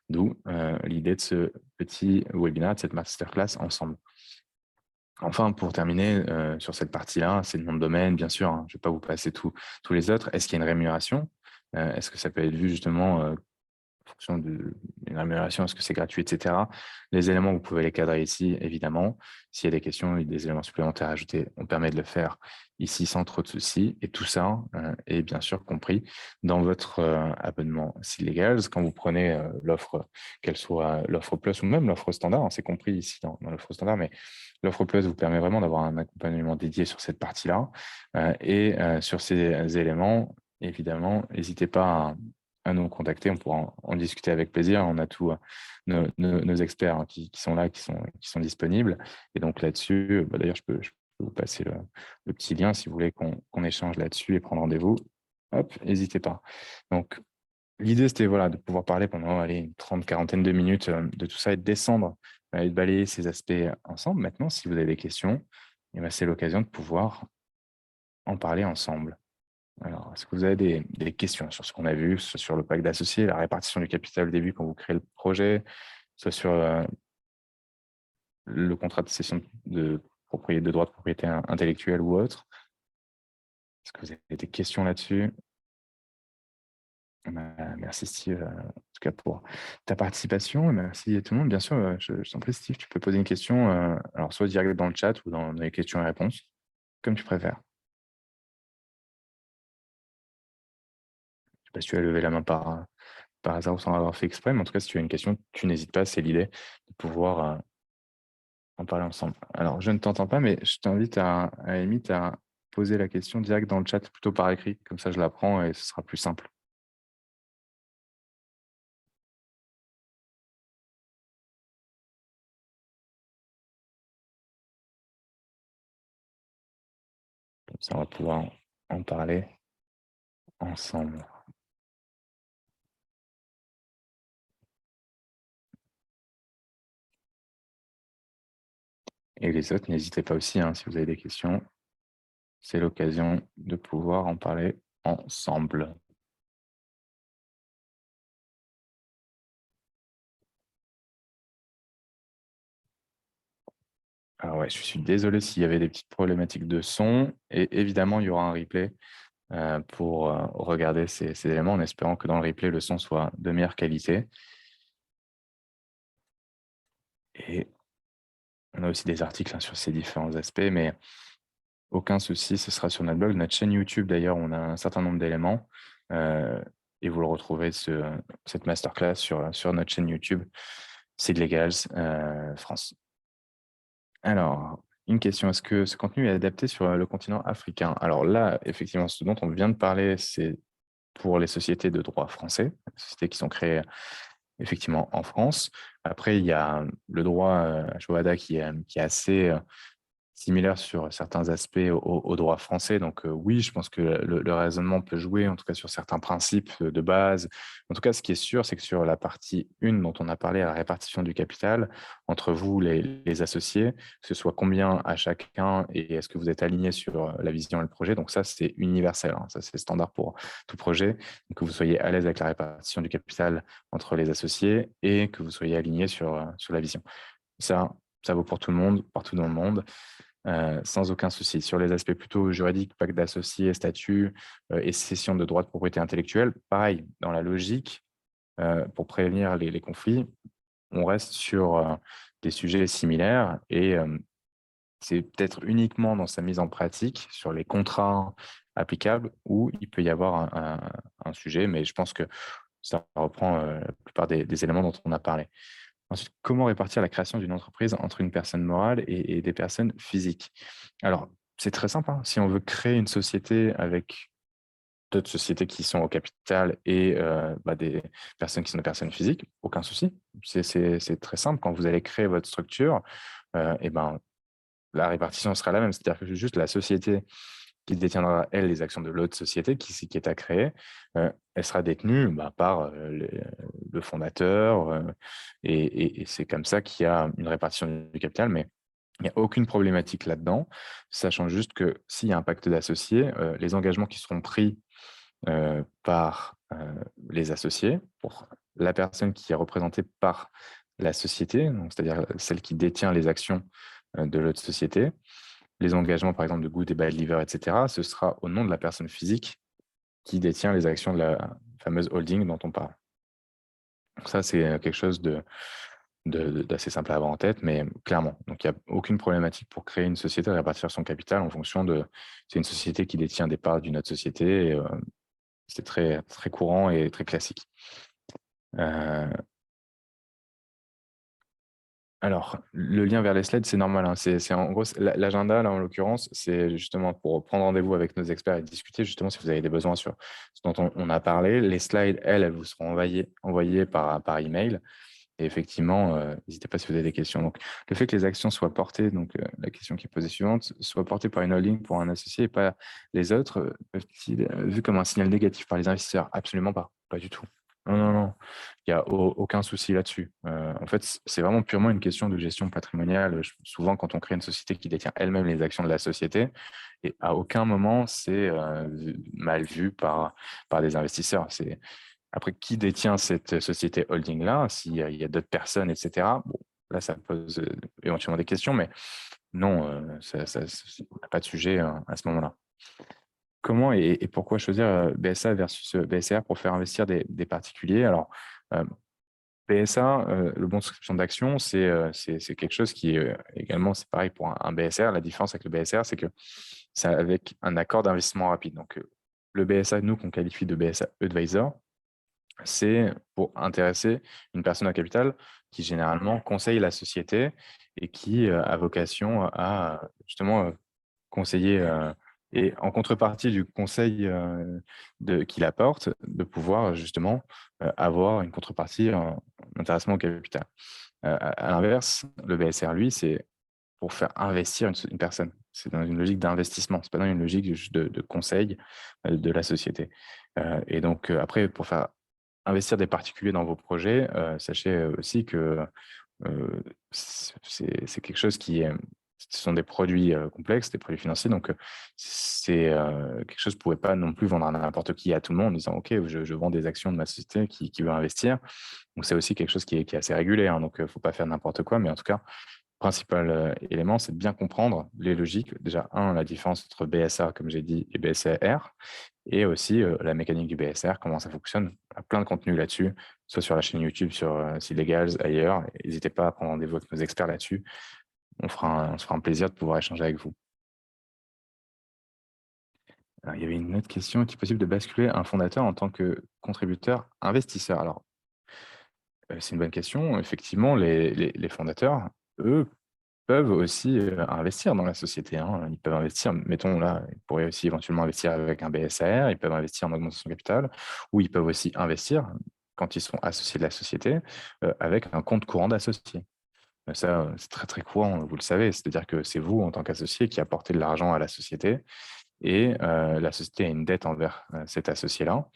d'où l'idée de ce petit webinaire, de cette masterclass ensemble. Enfin, pour terminer sur cette partie-là, c'est le nom de domaine, bien sûr, hein, je ne vais pas vous passer tous les autres. Est-ce qu'il y a une rémunération? Est-ce que ça peut être vu justement en fonction d'une rémunération, est-ce que c'est gratuit, etc. Les éléments, vous pouvez les cadrer ici, évidemment. S'il y a des questions et des éléments supplémentaires à ajouter, on permet de le faire ici sans trop de soucis. Et tout ça est bien sûr compris dans votre abonnement Legals. Quand vous prenez l'offre, qu'elle soit l'offre Plus ou même l'offre standard, hein, c'est compris ici dans l'offre standard, mais l'offre Plus vous permet vraiment d'avoir un accompagnement dédié sur cette partie-là. Et sur ces éléments, évidemment, n'hésitez pas à nous contacter, on pourra en discuter avec plaisir. On a tous nos experts hein, qui sont là, qui sont disponibles. Et donc là-dessus, d'ailleurs, je peux vous passer le petit lien si vous voulez qu'on échange là-dessus et prendre rendez-vous. Hop, n'hésitez pas. Donc, l'idée, c'était voilà, de pouvoir parler pendant une 30-40 de minutes de tout ça et de descendre et de balayer ces aspects ensemble. Maintenant, si vous avez des questions, c'est l'occasion de pouvoir en parler ensemble. Alors, est-ce que vous avez des questions sur ce qu'on a vu, soit sur le pacte d'associés, la répartition du capital au début quand vous créez le projet, soit sur le contrat de cession de droit de propriété intellectuelle ou autre? Est-ce que vous avez des questions là-dessus? Merci Steve, en tout cas pour ta participation. Merci à tout le monde. Bien sûr, je t'en prie Steve, tu peux poser une question, alors soit direct dans le chat ou dans les questions et réponses, comme tu préfères. Je ne sais pas si tu as levé la main par hasard ou sans avoir fait exprès, mais en tout cas, si tu as une question, tu n'hésites pas, c'est l'idée de pouvoir en parler ensemble. Alors, je ne t'entends pas, mais je t'invite à la limite à poser la question direct dans le chat, plutôt par écrit, comme ça je la prends et ce sera plus simple. Comme ça, on va pouvoir en parler ensemble. Et les autres, n'hésitez pas aussi, hein, si vous avez des questions, c'est l'occasion de pouvoir en parler ensemble. Alors ouais, je suis désolé s'il y avait des petites problématiques de son, et évidemment, il y aura un replay pour regarder ces éléments, en espérant que dans le replay, le son soit de meilleure qualité. Et on a aussi des articles sur ces différents aspects, mais aucun souci, ce sera sur notre blog. Notre chaîne YouTube, d'ailleurs, on a un certain nombre d'éléments et vous le retrouvez, cette masterclass sur notre chaîne YouTube, c'est Legals France. Alors, une question, est-ce que ce contenu est adapté sur le continent africain? Alors là, effectivement, ce dont on vient de parler, c'est pour les sociétés de droit français, les sociétés qui sont créées effectivement en France. Après, il y a le droit Joada qui est assez similaire sur certains aspects au droit français. Donc oui, je pense que le raisonnement peut jouer, en tout cas sur certains principes de base. En tout cas, ce qui est sûr, c'est que sur la partie 1 dont on a parlé, la répartition du capital, entre vous, les associés, que ce soit combien à chacun et est-ce que vous êtes aligné sur la vision et le projet. Donc ça, c'est universel, hein. Ça, c'est standard pour tout projet. Donc, que vous soyez à l'aise avec la répartition du capital entre les associés et que vous soyez aligné sur la vision. Ça vaut pour tout le monde, partout dans le monde. Sans aucun souci. Sur les aspects plutôt juridiques, pacte d'associés, statut et cession de droits de propriété intellectuelle, pareil, dans la logique, pour prévenir les conflits, on reste sur des sujets similaires et c'est peut-être uniquement dans sa mise en pratique, sur les contrats applicables, où il peut y avoir un sujet, mais je pense que ça reprend la plupart des éléments dont on a parlé. Ensuite, comment répartir la création d'une entreprise entre une personne morale et des personnes physiques? Alors, c'est très simple, hein. Si on veut créer une société avec d'autres sociétés qui sont au capital et des personnes qui sont des personnes physiques, aucun souci. C'est très simple. Quand vous allez créer votre structure, la répartition sera la même. C'est-à-dire que juste la société qui détiendra, elle, les actions de l'autre société qui est à créer, elle sera détenue par le fondateur. Et c'est comme ça qu'il y a une répartition du capital, mais il n'y a aucune problématique là-dedans, sachant juste que s'il y a un pacte d'associés, les engagements qui seront pris par les associés, pour la personne qui est représentée par la société, donc c'est-à-dire celle qui détient les actions de l'autre société, les engagements, par exemple, de Good et Bad Liver, etc., ce sera au nom de la personne physique qui détient les actions de la fameuse holding dont on parle. Donc ça, c'est quelque chose d'assez simple à avoir en tête, mais clairement. Donc, il n'y a aucune problématique pour créer une société et répartir son capital en fonction de... C'est une société qui détient des parts d'une autre société. Et, c'est très, très courant et très classique. Alors, le lien vers les slides, c'est normal. Hein. C'est en gros, l'agenda, là, en l'occurrence, c'est justement pour prendre rendez-vous avec nos experts et discuter, justement, si vous avez des besoins sur ce dont on a parlé. Les slides, elles vous seront envoyées par email. Et effectivement, n'hésitez pas si vous avez des questions. Donc, le fait que les actions soient portées, donc la question qui est posée suivante, soient portées par une holding pour un associé et pas les autres, peuvent-ils vu comme un signal négatif par les investisseurs? Absolument pas, pas du tout. Non, non, non, il n'y a aucun souci là-dessus. En fait, c'est vraiment purement une question de gestion patrimoniale. Souvent, quand on crée une société qui détient elle-même les actions de la société, et à aucun moment c'est mal vu par des investisseurs. Après, qui détient cette société holding-là? S'il y a d'autres personnes, etc. Bon, là, ça pose éventuellement des questions, mais non, ça n'a pas de sujet à ce moment-là. Comment et pourquoi choisir BSA versus BSR pour faire investir des particuliers? Alors, BSA, le bon de souscription d'actions, c'est quelque chose qui est également, c'est pareil pour un BSR. La différence avec le BSR, c'est que c'est avec un accord d'investissement rapide. Donc, le BSA, nous, qu'on qualifie de BSA Advisor, c'est pour intéresser une personne à capital qui généralement conseille la société et qui a vocation à justement conseiller et en contrepartie du conseil qu'il apporte, de pouvoir justement avoir une contrepartie en intéressement au capital. À l'inverse, le BSR, lui, c'est pour faire investir une personne. C'est dans une logique d'investissement, c'est pas dans une logique juste de conseil de la société. Et donc, après, pour faire investir des particuliers dans vos projets, sachez aussi que c'est quelque chose qui est... Ce sont des produits complexes, des produits financiers, donc c'est quelque chose que vous ne pouvez pas non plus vendre à n'importe qui, à tout le monde, en disant « Ok, je vends des actions de ma société qui veut investir ». Donc, c'est aussi quelque chose qui est assez régulier, hein, donc il ne faut pas faire n'importe quoi, mais en tout cas, principal élément, c'est de bien comprendre les logiques. Déjà, la différence entre BSA, comme j'ai dit, et BSR, et aussi la mécanique du BSR, comment ça fonctionne. Il y a plein de contenu là-dessus, soit sur la chaîne YouTube, sur Seedlegals, ailleurs. N'hésitez pas à prendre rendez-vous avec nos experts là-dessus. On se fera un plaisir de pouvoir échanger avec vous. Alors, il y avait une autre question. Est-il possible de basculer un fondateur en tant que contributeur investisseur? Alors, c'est une bonne question. Effectivement, les fondateurs, eux, peuvent aussi investir dans la société. Hein. Ils peuvent investir, mettons là, ils pourraient aussi éventuellement investir avec un BSR, ils peuvent investir en augmentation de capital, ou ils peuvent aussi investir, quand ils sont associés de la société, avec un compte courant d'associé. Ça, c'est très, très courant, vous le savez. C'est-à-dire que c'est vous, en tant qu'associé, qui apportez de l'argent à la société et la société a une dette envers cet associé-là.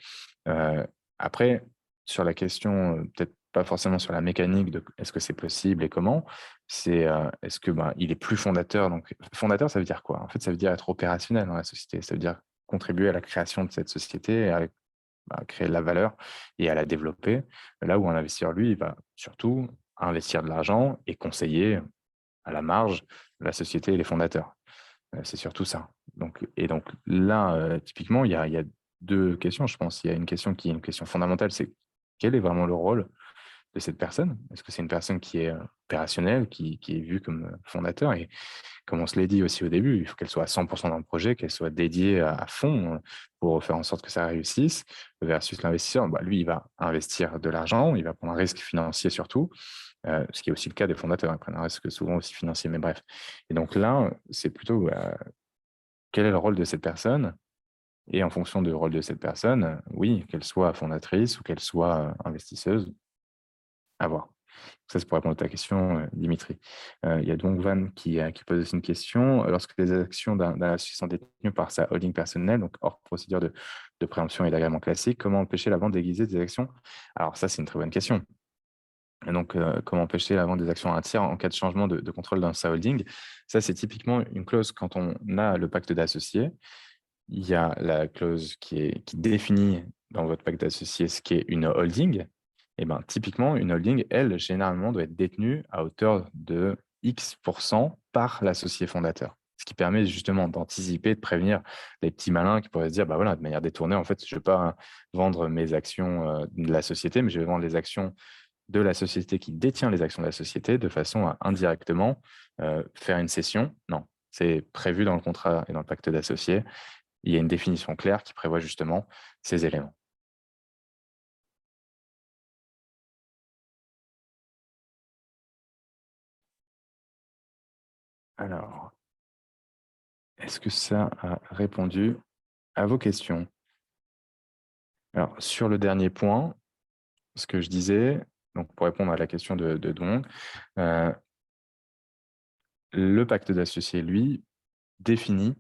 Après, sur la question, peut-être pas forcément sur la mécanique de est-ce que c'est possible et comment, c'est est-ce que il est plus fondateur. Donc, fondateur, ça veut dire quoi? En fait, ça veut dire être opérationnel dans la société. Ça veut dire contribuer à la création de cette société, à créer de la valeur et à la développer. Là où un investisseur, lui, il va surtout investir de l'argent et conseiller à la marge la société et les fondateurs. C'est surtout ça. Donc là, typiquement, il y a 2 questions, je pense. Il y a une question qui est une question fondamentale, c'est quel est vraiment le rôle de cette personne? Est-ce que c'est une personne qui est opérationnelle, qui est vue comme fondateur? Et comme on se l'a dit aussi au début, il faut qu'elle soit à 100 dans le projet, qu'elle soit dédiée à fond pour faire en sorte que ça réussisse, versus l'investisseur. Lui, il va investir de l'argent, il va prendre un risque financier surtout, ce qui est aussi le cas des fondateurs. Ils prennent un risque souvent aussi financier, mais bref. Et donc là, c'est plutôt quel est le rôle de cette personne? Et en fonction du rôle de cette personne, oui, qu'elle soit fondatrice ou qu'elle soit investisseuse, à voir. Ça, c'est pour répondre à ta question, Dimitri. Il y a donc Van qui pose aussi une question. Lorsque les actions d'un associé sont détenues par sa holding personnelle, donc hors procédure de préemption et d'agrément classique, comment empêcher la vente déguisée des actions? Alors ça, c'est une très bonne question. Et donc, comment empêcher la vente des actions à un tiers en cas de changement de contrôle dans sa holding? Ça, c'est typiquement une clause quand on a le pacte d'associés. Il y a la clause qui définit dans votre pacte d'associés ce qu'est une holding. Et ben, typiquement, une holding, elle, généralement, doit être détenue à hauteur de X% par l'associé fondateur. Ce qui permet justement d'anticiper, de prévenir les petits malins qui pourraient se dire, bah voilà, de manière détournée, en fait, je ne vais pas vendre mes actions de la société, mais je vais vendre les actions de la société qui détient les actions de la société de façon à indirectement faire une cession. Non, c'est prévu dans le contrat et dans le pacte d'associés. Il y a une définition claire qui prévoit justement ces éléments. Alors, est-ce que ça a répondu à vos questions? Alors, sur le dernier point, ce que je disais, donc pour répondre à la question de Dong, le pacte d'associés, lui, définit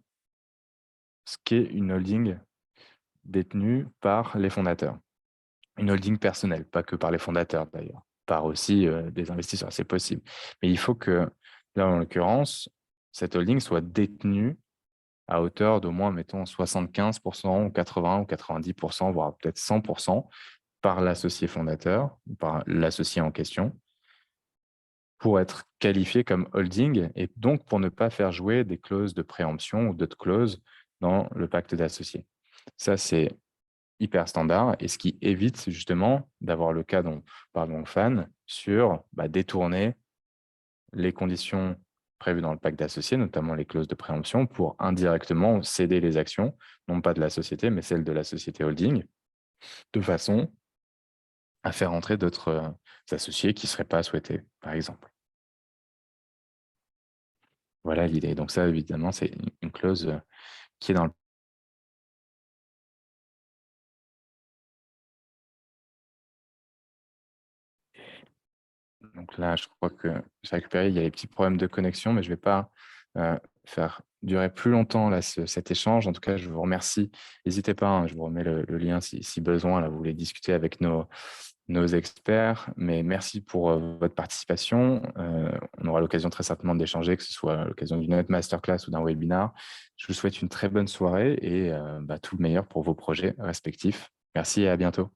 ce qu'est une holding détenue par les fondateurs. Une holding personnelle, pas que par les fondateurs d'ailleurs, par aussi des investisseurs, c'est possible. Mais il faut que, là en l'occurrence, cette holding soit détenue à hauteur d'au moins, mettons, 75% ou 80 ou 90%, voire peut-être 100% par l'associé fondateur, par l'associé en question, pour être qualifié comme holding et donc pour ne pas faire jouer des clauses de préemption ou d'autres clauses dans le pacte d'associés. Ça, c'est hyper standard et ce qui évite justement d'avoir le cas dont parle Fan sur détourner les conditions prévues dans le pacte d'associés, notamment les clauses de préemption, pour indirectement céder les actions, non pas de la société, mais celles de la société holding, de façon à faire entrer d'autres associés qui ne seraient pas souhaités, par exemple. Voilà l'idée. Donc ça, évidemment, c'est une clause qui est dans le. Donc là, je crois que j'ai récupéré, il y a des petits problèmes de connexion, mais je ne vais pas faire durer plus longtemps là, cet échange. En tout cas, je vous remercie. N'hésitez pas, hein, je vous remets le lien si besoin. Là, vous voulez discuter avec nos experts. Mais merci pour votre participation. On aura l'occasion très certainement d'échanger, que ce soit à l'occasion d'une autre masterclass ou d'un webinar. Je vous souhaite une très bonne soirée et tout le meilleur pour vos projets respectifs. Merci et à bientôt.